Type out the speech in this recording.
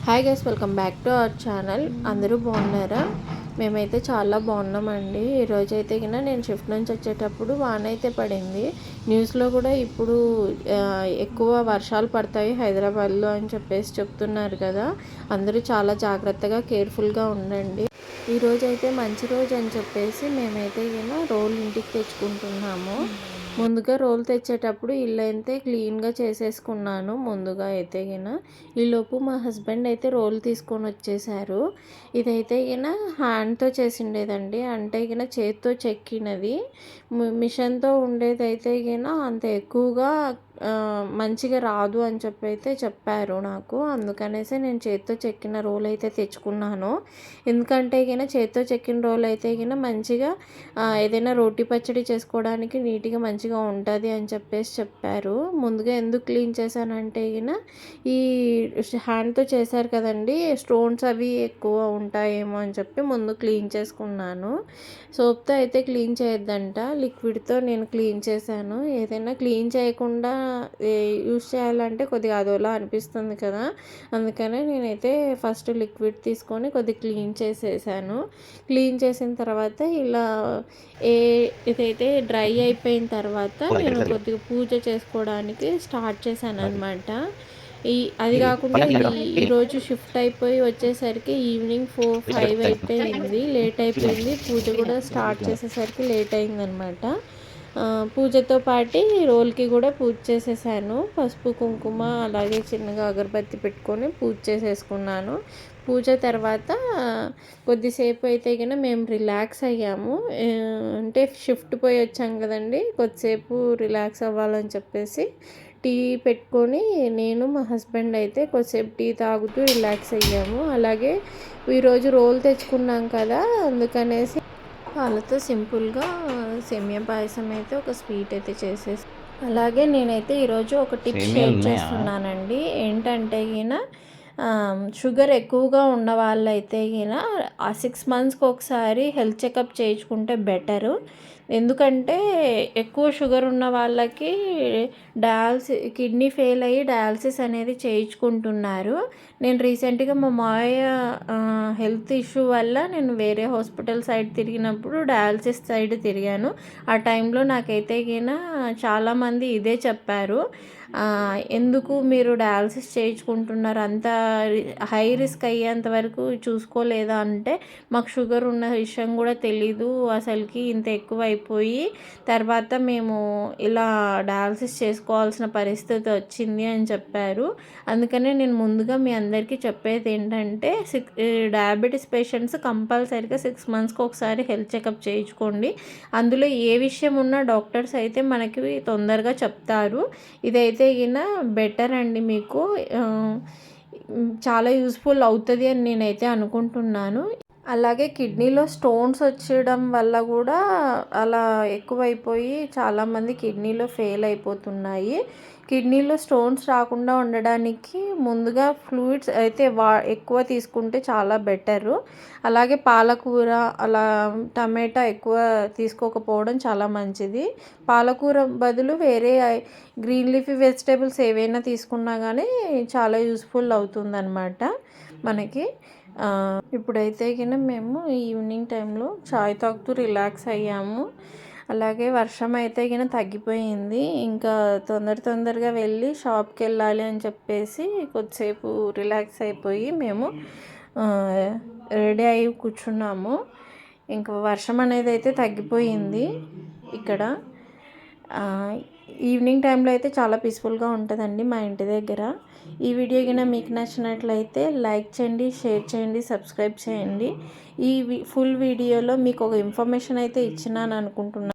Hi guys, welcome back to our channel. అందరూ బాగున్నారా? మేమైతే చాలా బాగున్నామండి. ఈరోజు అయితే నేను షిఫ్ట్ నుంచి వచ్చేటప్పుడు వాన అయితే పడింది. న్యూస్లో కూడా ఇప్పుడు ఎక్కువ వర్షాలు పడతాయి హైదరాబాద్లో అని చెప్పేసి చెప్తున్నారు కదా. అందరూ చాలా జాగ్రత్తగా కేర్ఫుల్గా ఉండండి. ఈరోజు అయితే మంచి రోజు అని చెప్పేసి మేమైతే రోల్ ఇంటికి తెచ్చుకుంటున్నాము. ముందుగా రోల్ తెచ్చేటప్పుడు ఇల్లు అయితే క్లీన్గా చేసేసుకున్నాను. ముందుగా అయితే ఈలోపు మా హస్బెండ్ అయితే రోల్ తీసుకొని వచ్చేసారు. ఇదైతే హ్యాండ్తో చేసిండేదండి, అంటే చేతితో చెక్కినది. మిషన్తో ఉండేదైతే అంత ఎక్కువగా మంచిగా రాదు అని చెప్పి అయితే చెప్పారు నాకు. అందుకనేసి నేను చేతితో చెక్కిన రోల్ అయితే తెచ్చుకున్నాను. ఎందుకంటే చేతితో చెక్కిన రోల్ అయితే మంచిగా ఏదైనా రోటి పచ్చడి చేసుకోవడానికి నీట్గా మంచిగా ఉంటుంది అని చెప్పేసి చెప్పారు. ముందుగా ఎందుకు క్లీన్ చేశానంటే ఈ హ్యాండ్తో చేశారు కదండి, స్టోన్స్ అవి ఎక్కువ ఉంటాయేమో అని చెప్పి ముందు క్లీన్ చేసుకున్నాను. సోప్తో అయితే క్లీన్ చేయొద్దంట, లిక్విడ్తో నేను క్లీన్ చేశాను. ఏదైనా క్లీన్ చేయకుండా యూస్ చేయాలంటే కొద్దిగా అదోలా అనిపిస్తుంది కదా. అందుకనే నేనైతే ఫస్ట్ లిక్విడ్ తీసుకొని కొద్దిగా క్లీన్ చేసేసాను. క్లీన్ చేసిన తర్వాత ఇలా ఇదైతే డ్రై అయిపోయిన తర్వాత నేను కొద్దిగా పూజ చేసుకోవడానికి స్టార్ట్ చేశాను అనమాట. అది కాకుండా ఈరోజు షిఫ్ట్ అయిపోయి వచ్చేసరికి ఈవినింగ్ 4-5 అయిపోయింది, లేట్ అయిపోయింది. పూజ కూడా స్టార్ట్ చేసేసరికి లేట్ అయిందనమాట. పూజతో పాటు రోల్కి కూడా పూజ చేసేసాను. పసుపు కుంకుమ అలాగే చిన్నగా అగరబత్తి పెట్టుకొని పూజ చేసేసుకున్నాను. పూజ తర్వాత కొద్దిసేపు అయితే మేము రిలాక్స్ అయ్యాము. అంటే షిఫ్ట్ పోయి వచ్చాం కదండి, కొద్దిసేపు రిలాక్స్ అవ్వాలని చెప్పేసి టీ పెట్టుకొని నేను మా హస్బెండ్ అయితే కొద్దిసేపు టీ తాగుతూ రిలాక్స్ అయ్యాము. అలాగే ఈరోజు రోల్ తెచ్చుకున్నాం కదా, అందుకనేసి వాళ్ళతో సింపుల్గా సేమియా పాయసం అయితే ఒక స్వీట్ అయితే చేసేసి, అలాగే నేనైతే ఈరోజు ఒక టిప్ షేర్ చేస్తున్నానండి. ఏంటంటే షుగర్ ఎక్కువగా ఉన్న వాళ్ళైతే 6 మంత్స్కి ఒకసారి హెల్త్ చెకప్ చేయించుకుంటే బెటరు. ఎందుకంటే ఎక్కువ షుగర్ ఉన్న వాళ్ళకి కిడ్నీ ఫెయిల్ అయ్యి డయాలసిస్ అనేది చేయించుకుంటున్నారు. నేను రీసెంట్గా మా మావయ్య హెల్త్ ఇష్యూ వల్ల నేను వేరే హాస్పిటల్ సైడ్ తిరిగినప్పుడు డయాలసిస్ సైడ్ తిరిగాను. ఆ టైంలో నాకైతే చాలామంది ఇదే చెప్పారు, ఎందుకు మీరు డయాలసిస్ చేయించుకుంటున్నారు, అంత హై రిస్క్ అయ్యేంత వరకు చూసుకోలేదా అంటే, మాకు షుగర్ ఉన్న విషయం కూడా తెలీదు అసలుకి, ఇంత ఎక్కువ అయిపోయి తర్వాత మేము ఇలా డయాలసిస్ చేసుకోవాల్సిన పరిస్థితి వచ్చింది అని చెప్పారు. అందుకనే నేను ముందుగా మీ అందరికీ చెప్పేది ఏంటంటే, డయాబెటీస్ పేషెంట్స్ కంపల్సరీగా 6 మంత్స్కి ఒకసారి హెల్త్ చెకప్ చేయించుకోండి. అందులో ఏ విషయం ఉన్నా డాక్టర్స్ అయితే మనకి తొందరగా చెప్తారు. ఇదైతే బెటర్ అండి, మీకు చాలా యూస్ఫుల్ అవుతుంది అని నేనైతే అనుకుంటున్నాను. అలాగే కిడ్నీలో స్టోన్స్ వచ్చడం వల్ల కూడా అలా ఎక్కువైపోయి చాలామంది కిడ్నీలో ఫెయిల్ అయిపోతున్నాయి. కిడ్నీలో స్టోన్స్ రాకుండా ఉండడానికి ముందుగా ఫ్లూయిడ్స్ అయితే ఎక్కువ తీసుకుంటే చాలా బెటరు. అలాగే పాలకూర అలా టమాటా ఎక్కువ తీసుకోకపోవడం చాలా మంచిది. పాలకూర బదులు వేరే గ్రీన్ లీఫీ వెజిటేబుల్స్ ఏవైనా తీసుకున్నా కానీ చాలా యూస్ఫుల్ అవుతుందన్నమాట మనకి. ఇప్పుడైతే మేము ఈవినింగ్ టైంలో చాయ్ తాగుతూ రిలాక్స్ అయ్యాము. అలాగే వర్షం అయితే తగ్గిపోయింది. ఇంకా తొందరగా వెళ్ళి షాప్కి వెళ్ళాలి అని చెప్పేసి కొద్దిసేపు రిలాక్స్ అయిపోయి మేము రెడీ అయ్యి కూర్చున్నాము. ఇంకా వర్షం అనేది అయితే తగ్గిపోయింది ఇక్కడ. ఈవినింగ్ టైంలో అయితే చాలా పీస్ఫుల్గా ఉంటుందండి మా ఇంటి దగ్గర. ఈ వీడియో మీకు నచ్చినట్లయితే లైక్ చేయండి, షేర్ చేయండి, సబ్స్క్రైబ్ చేయండి. ఈ ఫుల్ వీడియోలో మీకు ఒక ఇన్ఫర్మేషన్ అయితే ఇచ్చినాను అనుకుంటున్నాను.